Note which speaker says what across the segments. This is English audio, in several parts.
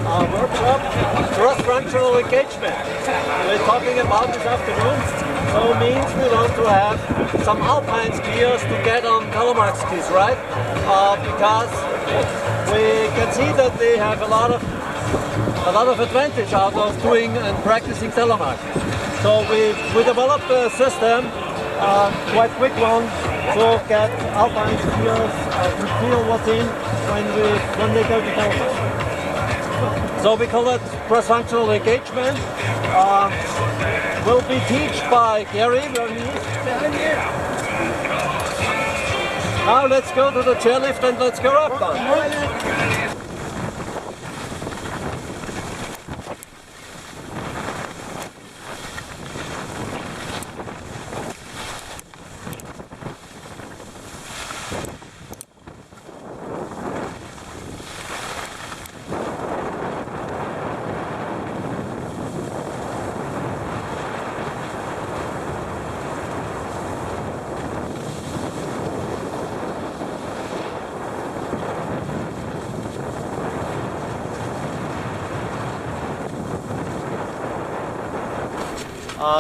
Speaker 1: workshop, cross-functional engagement. We're talking about this afternoon. So it means we want to have some alpine skiers to get on telemark skis, right? Because we can see that they have a lot of advantage out of doing and practicing telemark. So we developed a system, quite quick one, to get alpine skiers to feel what's in when they go to telemark. So we call it cross-functional engagement. Will be taught by Gary, where he is. Now let's go to the chairlift and let's go up then.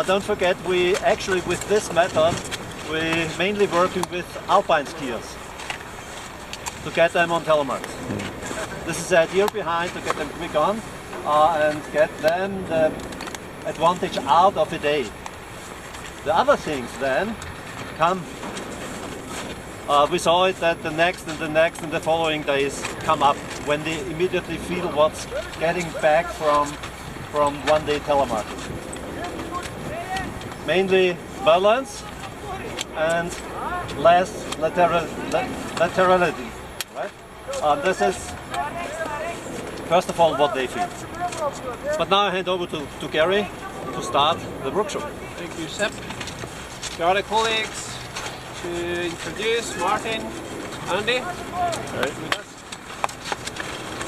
Speaker 1: Don't forget, we actually with this method we're mainly working with alpine skiers to get them on telemarks. This is the idea behind, to get them quick on and get them the advantage out of the day. The other things then come. We saw it that the next and the next and the following days come up when they immediately feel what's getting back from one day telemark. Mainly balance and less laterality, right? This is first of all what they feel. But now I hand over to Gary to start the workshop.
Speaker 2: Thank you, Sepp. To other colleagues, to introduce Martin, Andy.
Speaker 3: Right.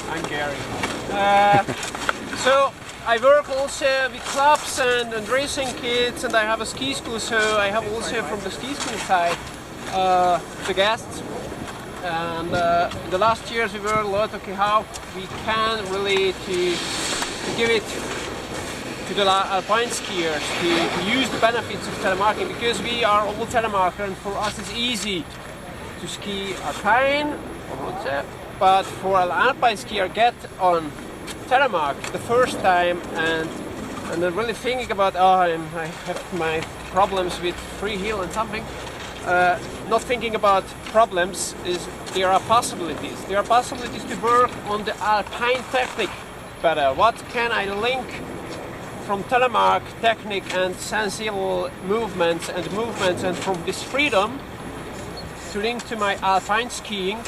Speaker 2: I'm Gary. So I work also with clubs and racing kids, and I have a ski school, so I have also from the ski school side the guests. And in the last years we worked a lot, okay, how we can really to give it to the alpine skiers to use the benefits of telemarking, because we are all telemarker and for us it's easy to ski alpine, but for an alpine skier get on telemark the first time and then really thinking about, I have my problems with free heel and something, not thinking about problems, is there are possibilities. There are possibilities to work on the alpine technique better. What can I link from telemark technique and sensible movements and from this freedom to link to my alpine skiing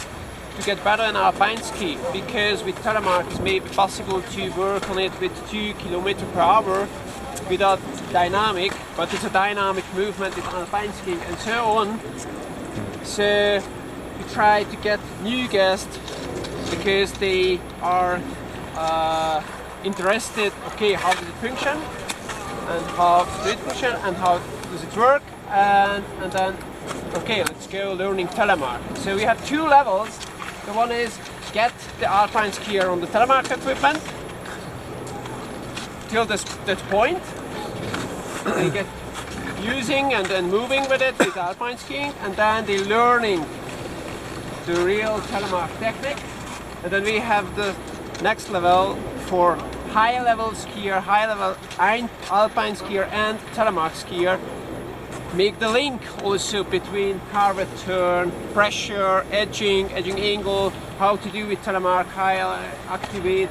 Speaker 2: to get better in alpine ski, because with telemark it may be possible to work on it with 2 km/h without dynamic, but it's a dynamic movement with alpine skiing and so on. So we try to get new guests because they are interested, okay, how does it function and how does it function and how does it work, and then okay, let's go learning telemark. So we have 2 levels. The one is get the alpine skier on the telemark equipment till that point. They get using and then moving with it with alpine skiing, and then they learning the real telemark technique. And then we have the next level for high level skier, high level alpine skier and telemark skier. Make the link also between carved turn, pressure, edging angle, how to do with telemark, how I activate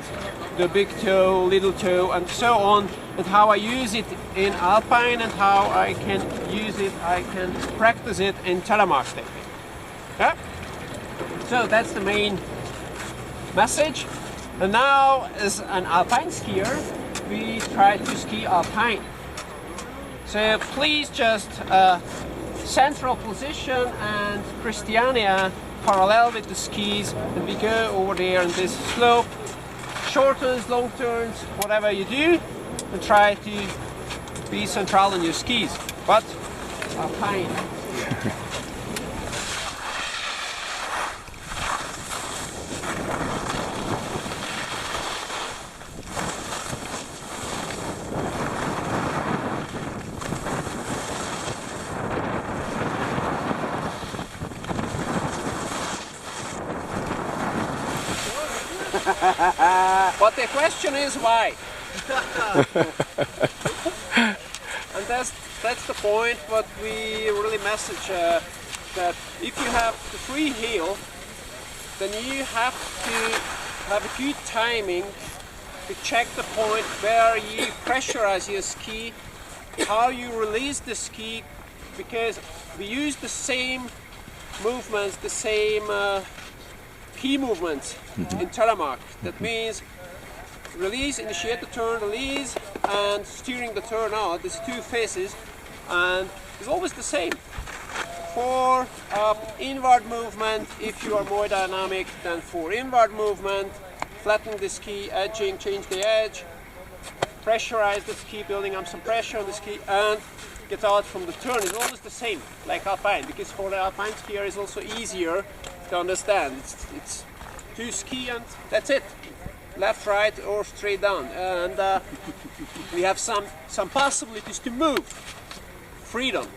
Speaker 2: the big toe, little toe, and so on, and how I use it in alpine and how I can use it, I can practice it in telemark technique. Yeah? So that's the main message. And now, as an alpine skier, we try to ski alpine. So please just central position and Christiania parallel with the skis, and we go over there in this slope, short turns, long turns, whatever you do, and try to be central on your skis, but alpine. But the question is why? And that's the point. What we really message that if you have the free heel, then you have to have a good timing to check the point where you pressurize your ski, how you release the ski, because we use the same movements, the same key movements in telemark. That means release, initiate the turn, release, and steering the turn out. There's two phases, and it's always the same. For inward movement, if you are more dynamic than for inward movement, flatten the ski, edging, change the edge, pressurize the ski, building up some pressure on the ski, and get out from the turn. It's always the same, like alpine, because for the alpine skier it's also easier to understand. It's two ski and that's it. Left, right, or straight down. And we have some possibilities to move, freedom.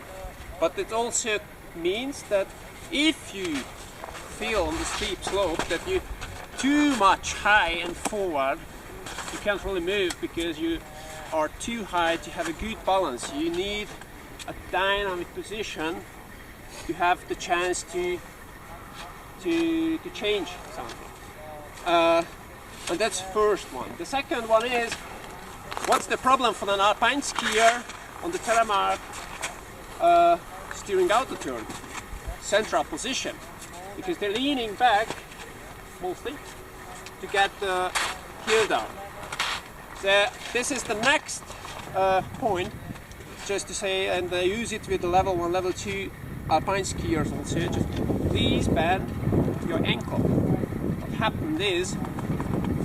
Speaker 2: But it also means that if you feel on the steep slope that you too much high and forward, you can't really move because you are too high to have a good balance. You need a dynamic position to have the chance to change something. And that's the first one. The second one is, what's the problem for an alpine skier on the telemark steering out the turn? Central position, because they're leaning back mostly to get the heel down. So this is the next point, just to say, and I use it with the level 1, level 2 alpine skiers also. Just please bend your ankle. What happened is,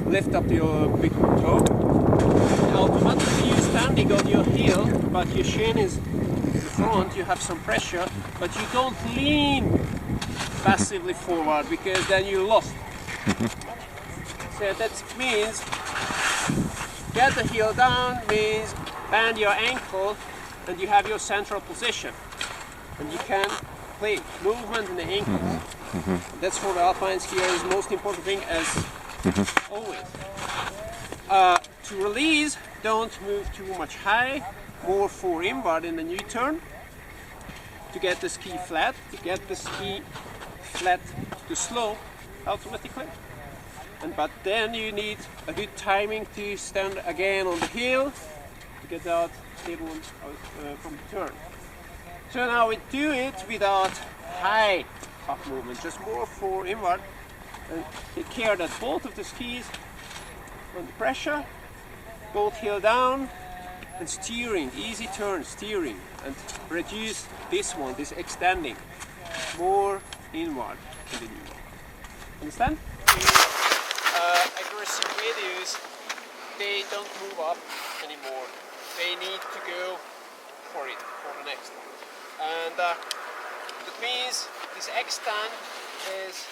Speaker 2: lift up your big toe, and automatically you're standing on your heel, but your shin is in front, you have some pressure, but you don't lean massively forward because then you're lost. So that means get the heel down, means bend your ankle, and you have your central position. And you can play movement in the ankle. That's for the alpine skier is the most important thing as always. To release, don't move too much high, more for inward in the new turn. To get the ski flat, to slope automatically. But then you need a good timing to stand again on the heel to get out stable from the turn. So now we do it without high up movement, just more for inward, and take care that both of the skis under pressure, both heel down, and steering, easy turn steering, and reduce this one, this extending, more inward in the new one. Understand? Aggressive videos, they don't move up anymore. They need to go for it, for the next one. And that means this extend is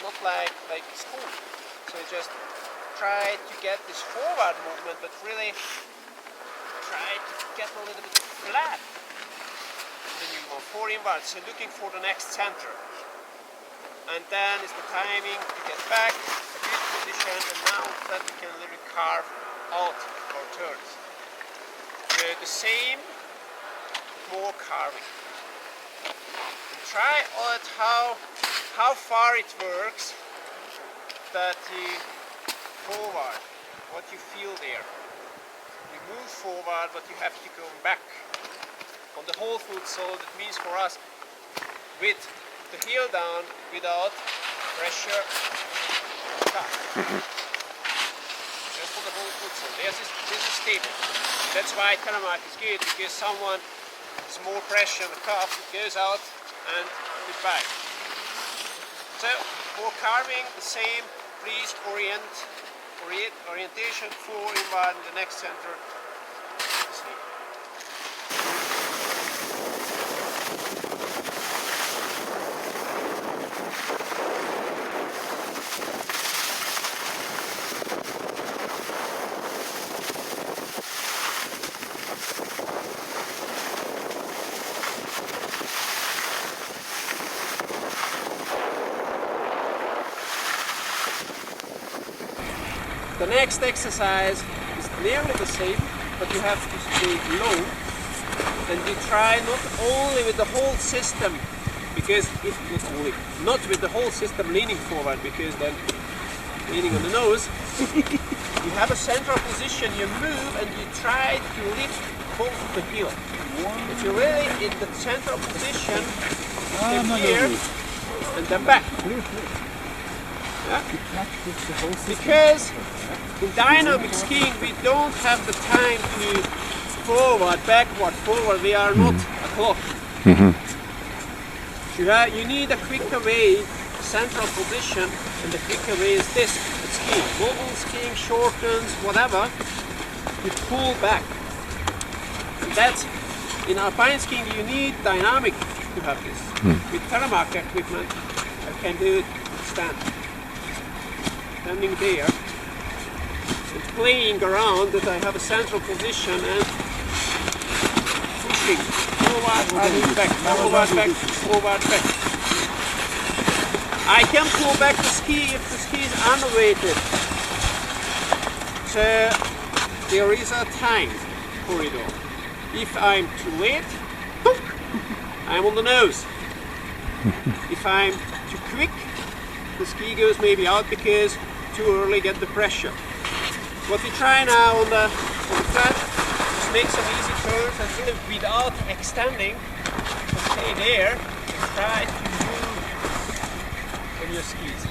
Speaker 2: not like school. So just try to get this forward movement, but really try to get a little bit flat. The new one, for inward, so looking for the next center. And then is the timing to get back, a good position, and now that we can literally carve out our turns. So the same, more carving. And try out how far it works that you forward, what you feel there. You move forward, but you have to go back on the whole foot. So that means for us, with the heel down, without pressure, just for the whole foot. So this is stable. That's why telemark is good, because someone has more pressure on the calf, it goes out and goodbye. So for carving, the same. Please orientation for inward in the next center. The next exercise is nearly the same, but you have to stay low, and you try not only with the whole system, because if not with the whole system leaning forward, because then leaning on the nose, you have a central position, you move and you try to lift both the heel. If you're really in the central position, then here and then back. Yeah? Because in dynamic skiing we don't have the time to forward, backward, forward. We are not a clock. You need a quicker way, central position, and the quicker way is this. It's skiing. Mobile skiing, shortens, whatever, you pull back. And that's, in alpine skiing you need dynamic to have this. With telemark equipment I can do it standing there and playing around that I have a central position and pushing forward, back, forward, back, forward, back. I can pull back the ski if the ski is unweighted. So there is a time corridor. If I'm too late, I'm on the nose. If I'm too quick, the ski goes maybe out because too early get the pressure. What we try now on the flat is make some easy turns and really without extending, stay there and try to move on your skis.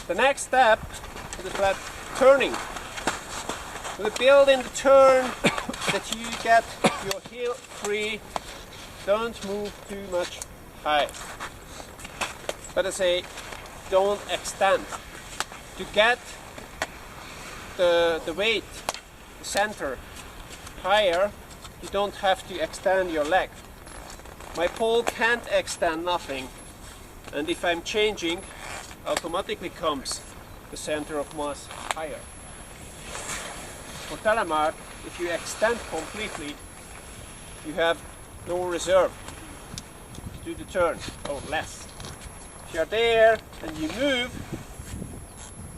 Speaker 2: The next step is the flat turning. We build in the turn that you get your heel free, don't move too much high. But I say, don't extend. To get the weight, the center, higher, you don't have to extend your leg. My pole can't extend nothing, and if I'm changing, automatically comes the center of mass higher. For telemark, if you extend completely, you have no reserve to do the turn, or less. If you are there and you move,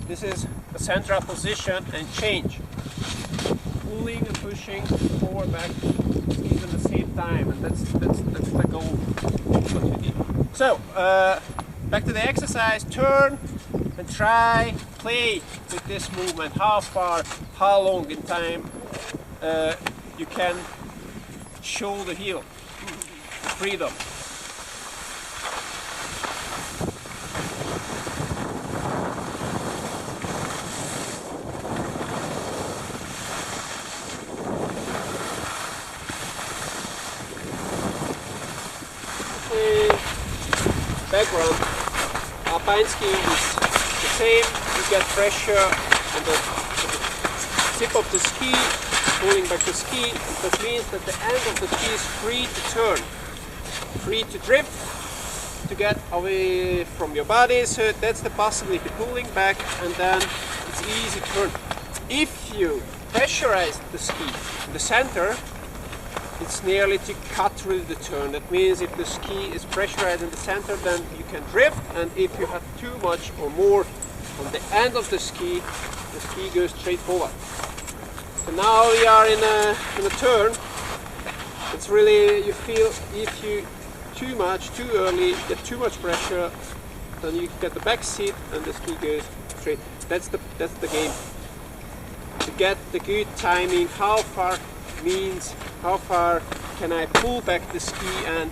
Speaker 2: this is the central position and change. Pulling and pushing forward, back, skis at the same time, and that's the goal. What you need. So, back to the exercise, turn and try, play with this movement, how far, how long in time you can show the heel, freedom. Background. Alpine skiing is the same, you get pressure on the tip of the ski, pulling back the ski. That means that the end of the ski is free to turn, free to drift, to get away from your body. So that's the possibility, pulling back and then it's easy to turn. If you pressurize the ski in the center, it's nearly to cut through the turn. That means if the ski is pressurized in the center, then you can drift, and if you have too much or more on the end of the ski goes straight forward. So now we are in a turn. It's really, you feel if you too much, too early, get too much pressure, then you get the back seat and the ski goes straight. That's the game. To get the good timing, how far means how far can I pull back the ski and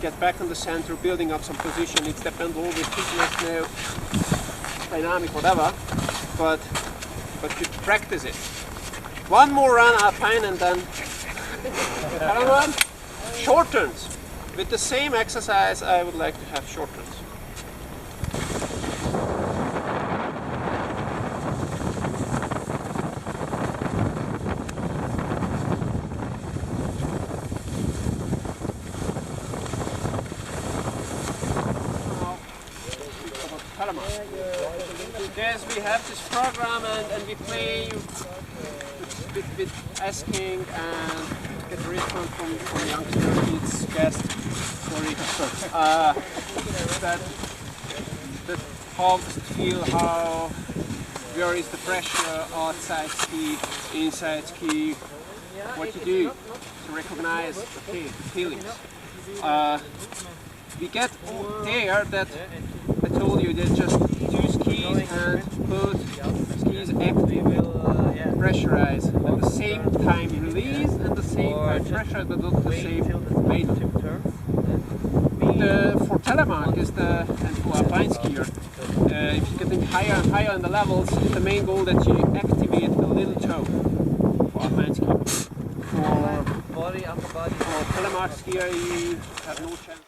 Speaker 2: get back on the center, building up some position. It depends always fitness now, dynamic, whatever, but you practice it. One more run alpine and then run. Short turns. With the same exercise I would like to have short turns. Yes, we have this program and we play with asking and get a response from youngster kids, guests, sorry, that how does it feel, where is the pressure, outside ski, inside ski, what you do to recognize the feelings. We get there that I told you that just two skis and both skis active, pressurize, at the same time release and the same time pressure, but not the same weight. For telemark is and for alpine skier, if you're getting higher and higher in the levels, it's the main goal that you activate the little toe for alpine skier. For telemark skier, you have no chance.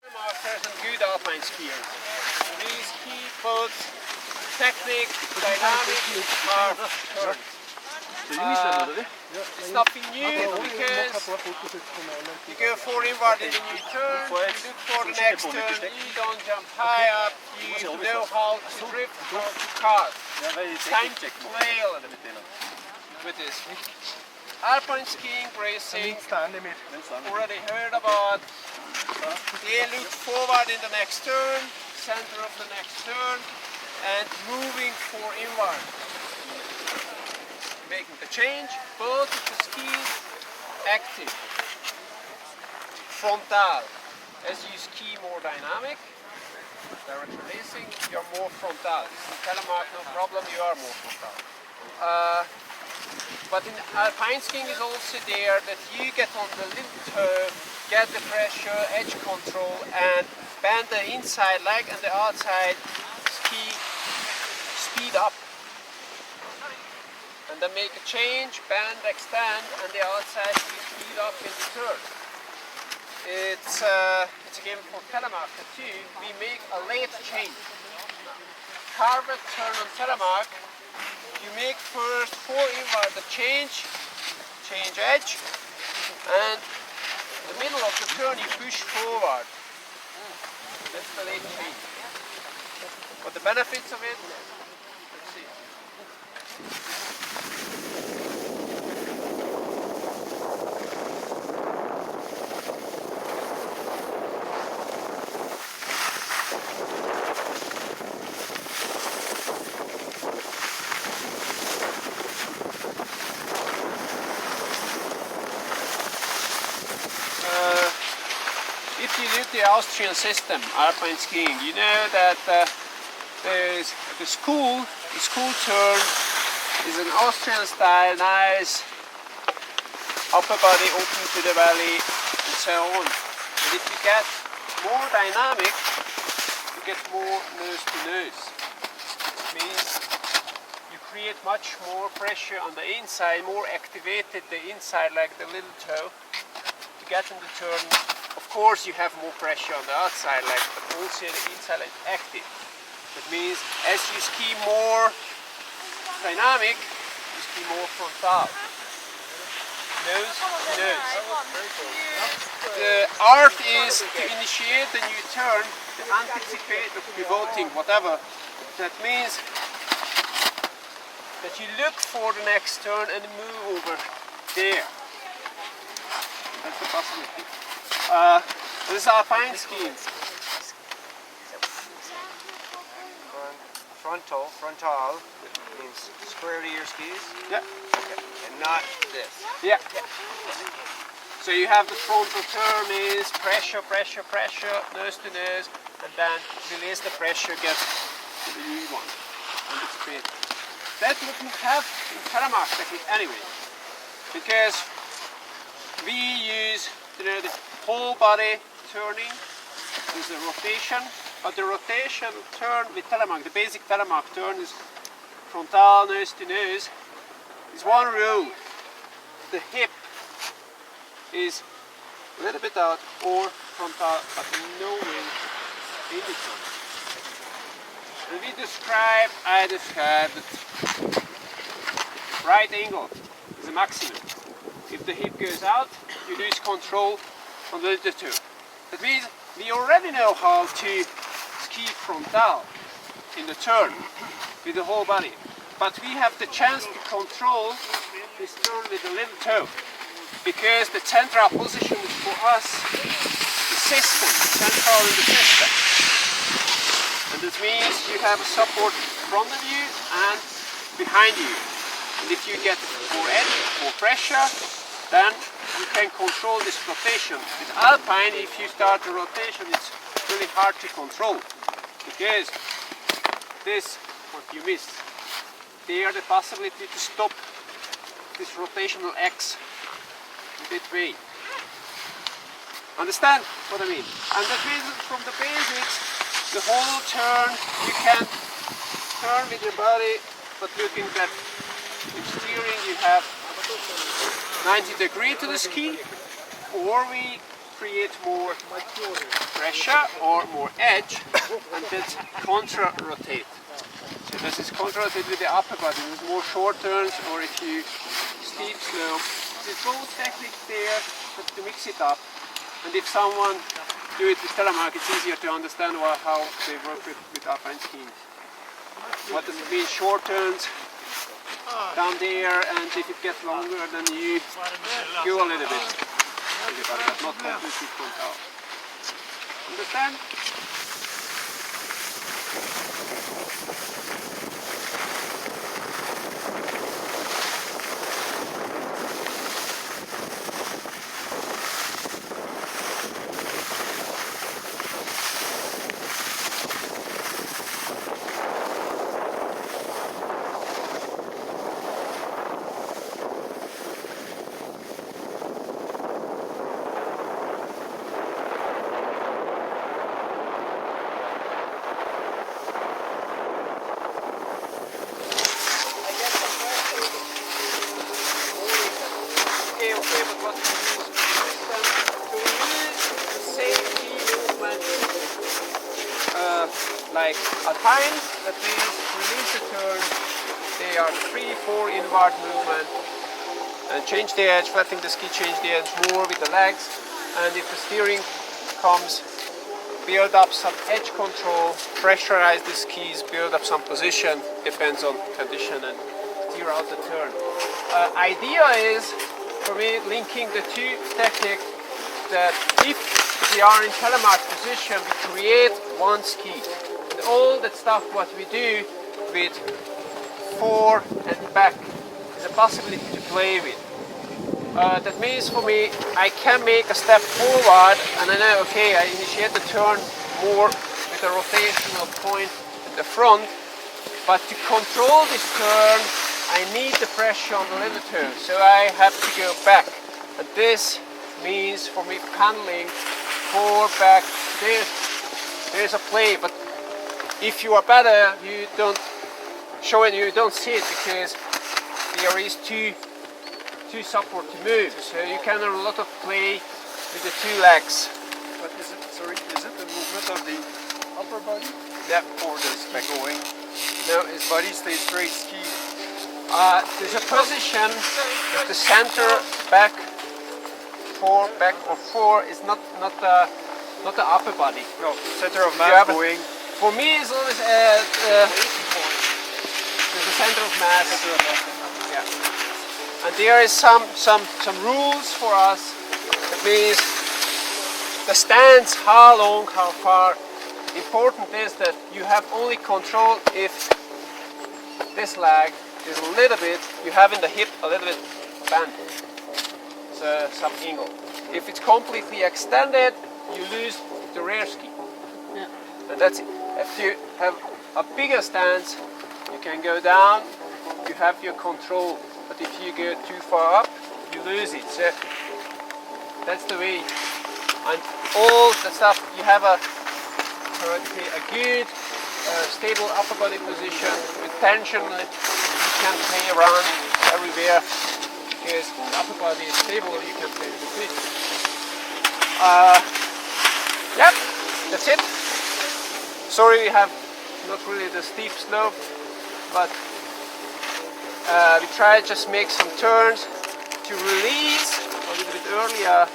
Speaker 2: Masters and good alpine skiers. These key both technique, dynamic, are turned. It's nothing new because you go forward in the new turn, you look for the next turn, you don't jump high up, you know how to drift, how to cut. It's time to play a little bit with this. Alpine skiing, racing, already heard about. They look forward in the next turn, center of the next turn, and moving for inward. Making the change, both of the skis active. Frontal. As you ski more dynamic, direction racing, you're more frontal. In telemark, no problem, you are more frontal. But in alpine skiing is also there that you get on the little toe, get the pressure, edge control, and bend the inside leg and the outside ski speed up. And then make a change, bend, extend, and the outside ski speed up in the turn. It's again for telemarker too. We make a late change. Carved turn on telemark. You make first for inward the change edge, and in the middle of the turn you push forward. That's the late change. What the benefits of it? Let's see. If you look at the Austrian system, alpine skiing, you know that the school turn is an Austrian style, nice, upper body open to the valley, and so on. But if you get more dynamic, you get more nose to nose. It means you create much more pressure on the inside, more activated the inside like the little toe to get in the turn. Of course you have more pressure on the outside leg, but also the inside leg active. That means as you ski more dynamic, you ski more frontal. Nose to nose. The art is to initiate the new turn, to anticipate or pivoting, whatever. That means that you look for the next turn and move over there. That's the possibility. This is alpine skiing.
Speaker 3: Frontal means square to your skis?
Speaker 2: Yeah.
Speaker 3: Okay. And not this?
Speaker 2: Yeah. So you have the frontal turn is pressure, pressure, pressure, nose to nose, and then release the pressure, get to the new one. And it's straight. That wouldn't have in telemark technique anyway, because we use the whole body turning, there's a rotation, but the rotation turn with telemark, the basic telemark turn is frontal, nose to nose, is one row. The hip is a little bit out or frontal, but nowhere in between. And I describe that right angle is a maximum. If the hip goes out, you lose control on the little toe. That means we already know how to ski frontal in the turn with the whole body. But we have the chance to control this turn with the little toe. Because the central position is for us the system, central in the system. And this means you have a support in front of you and behind you. And if you get more edge, more pressure, then you can control this rotation. With alpine, if you start the rotation, it's really hard to control. Because this, what you miss, there the possibility to stop this rotational X in that way. Understand what I mean? And that means from the basics, the whole turn, you can turn with your body, but looking that with steering you have 90 degrees to the ski, or we create more pressure or more edge, and that's contra-rotate. So this is contra-rotate with the upper body, with more short turns, or if you steep slope. There's both techniques there, but to mix it up. And if someone do it with telemark, it's easier to understand how they work with alpine skiing. What does it mean? Short turns down there, and if it gets longer, then you go a little bit. But not completely front out. Understand? Like alpine, that means release the turn, they are 3-4 inward movement, and change the edge, flattening the ski, change the edge more with the legs, and if the steering comes, build up some edge control, pressurize the skis, build up some position, depends on condition, and steer out the turn. Idea is, for me, linking the two techniques, that if we are in telemark position, we create one ski. All that stuff what we do with fore and back is a possibility to play with. That means for me, I can make a step forward and I know, okay, I initiate the turn more with a rotational point at the front, but to control this turn, I need the pressure on the little toe, so I have to go back. And this means for me paneling fore, back, there's a play, but if you are better, you don't show it, you don't see it because there is two support to move. So you can have a lot of play with the two legs.
Speaker 3: But is it the movement of the upper body?
Speaker 2: Yeah.
Speaker 3: Or does it going?
Speaker 2: No,
Speaker 3: His body stays straight ski.
Speaker 2: there's a position with the center back, fore, back or fore is not the upper body.
Speaker 3: No, center of mass going.
Speaker 2: For me, it's always there's a center of mass. Yeah. And there is some rules for us That means the stance, how long, how far. Important is that you have only control if this leg is a little bit, you have in the hip a little bit bent, so some angle. If it's completely extended, you lose the rear ski.
Speaker 4: Yeah.
Speaker 2: And that's it. If you have a bigger stance, you can go down, you have your control. But if you go too far up, you lose it. So that's the way. And all the stuff, you have a good stable upper body position with tension. You can play around everywhere because the upper body is stable. You can play with it. Yep, that's it. Sorry, we have not really the steep slope, but we try to just make some turns to release a little bit earlier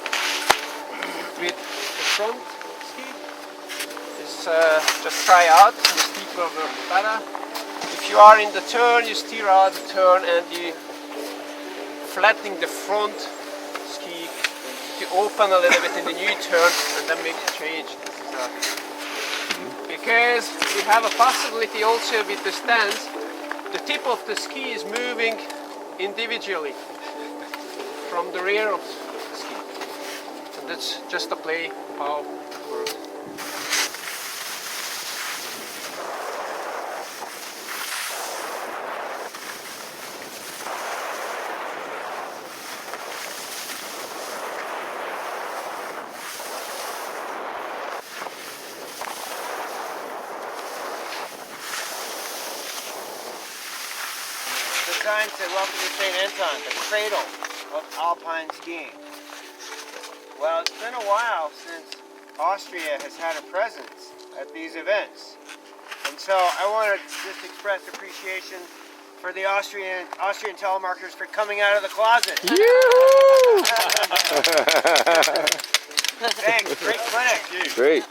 Speaker 2: with the front ski. Just try out, the steeper work better. If you are in the turn, you steer out the turn and you flattening the front ski to open a little bit in the new turn and then make a change. Because we have a possibility also with the stance, the tip of the ski is moving individually from the rear of the ski. And that's just a play how it works.
Speaker 5: The sign said, "Welcome to St. Anton, the cradle of alpine skiing." Well, it's been a while since Austria has had a presence at these events. And so I want to just express appreciation for the Austrian telemarketers for coming out of the closet. Thanks, great clinic.
Speaker 6: Great.